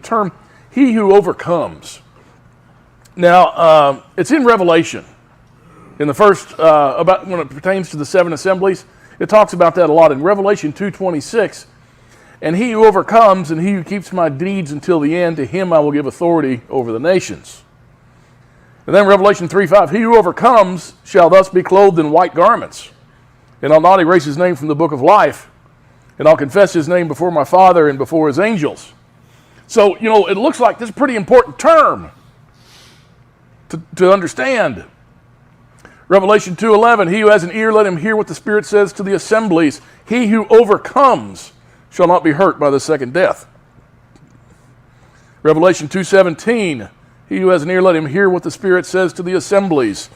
term, he who overcomes. Now, it's in Revelation. In the first, about when it pertains to the 7 assemblies, it talks about that a lot. In Revelation 2:26, and he who overcomes and he who keeps my deeds until the end, to him I will give authority over the nations. And then Revelation 3:5, he who overcomes shall thus be clothed in white garments, and I'll not erase his name from the book of life, and I'll confess his name before my Father and before his angels. So, it looks like this is a pretty important term to understand. Revelation 2:11, he who has an ear, let him hear what the Spirit says to the assemblies. He who overcomes shall not be hurt by the second death. Revelation 2:17, he who has an ear, let him hear what the Spirit says to the assemblies.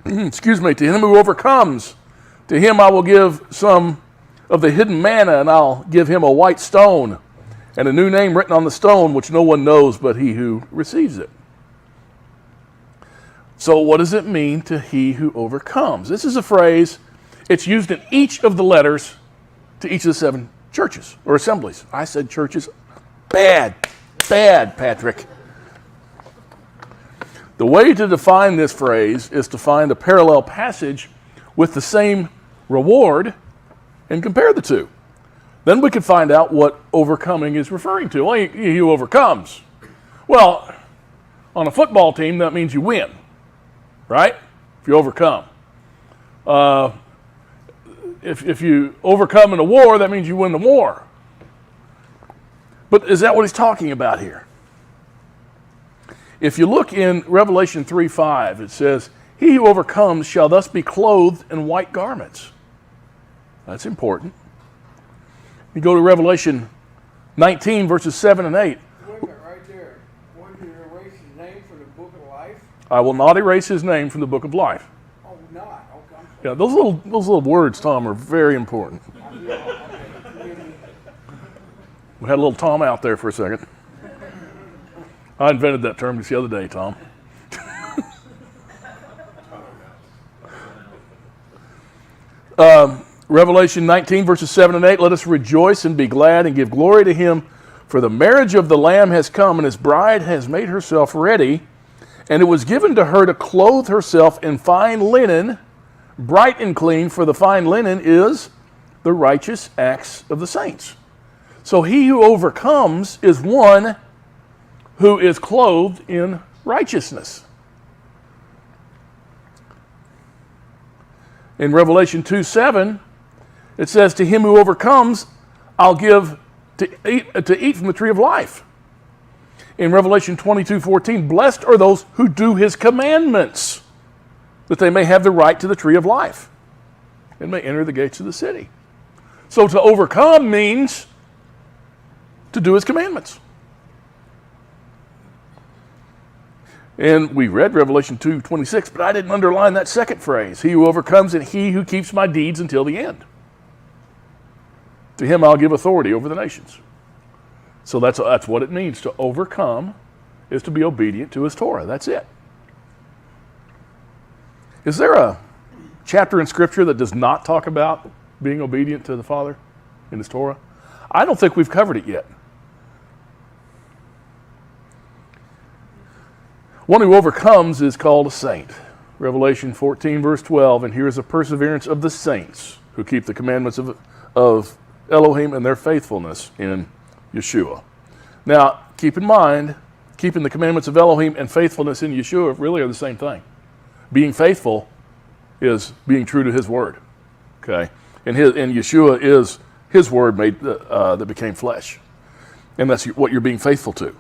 Excuse me, to him who overcomes, to him I will give some of the hidden manna, and I'll give him a white stone, and a new name written on the stone, which no one knows but he who receives it. So what does it mean to he who overcomes? This is a phrase, it's used in each of the letters to each of the 7 churches or assemblies. I said churches. Bad, Patrick. The way to define this phrase is to find a parallel passage with the same reward and compare the two. Then we could find out what overcoming is referring to. Well, he who overcomes. Well, on a football team, that means you win. Right? If you overcome. If you overcome in a war, that means you win the war. But is that what he's talking about here? If you look in Revelation 3:5, it says, he who overcomes shall thus be clothed in white garments. That's important. You go to Revelation 19, verses 7 and 8. Wait a minute, right there. Won't you erase his name from the book of life? I will not erase his name from the book of life. Oh, not? Okay. Yeah, those little words, Tom, are very important. We had a little Tom out there for a second. I invented that term just the other day, Tom. Revelation 19, verses 7 and 8, let us rejoice and be glad and give glory to him, for the marriage of the Lamb has come, and his bride has made herself ready, and it was given to her to clothe herself in fine linen, bright and clean, for the fine linen is the righteous acts of the saints. So he who overcomes is one who is clothed in righteousness. In Revelation 2:7, it says, to him who overcomes, I'll give to eat from the tree of life. In Revelation 22:14, blessed are those who do his commandments, that they may have the right to the tree of life and may enter the gates of the city. So to overcome means to do his commandments. And we read Revelation 2:26, but I didn't underline that second phrase. He who overcomes and he who keeps my deeds until the end. To him I'll give authority over the nations. So that's what it means. To overcome is to be obedient to his Torah. That's it. Is there a chapter in Scripture that does not talk about being obedient to the Father in his Torah? I don't think we've covered it yet. One who overcomes is called a saint. Revelation 14, verse 12, and here is the perseverance of the saints who keep the commandments of Elohim and their faithfulness in Yeshua. Now, keep in mind, keeping the commandments of Elohim and faithfulness in Yeshua really are the same thing. Being faithful is being true to his word. Okay? And Yeshua is his word made that became flesh. And that's what you're being faithful to.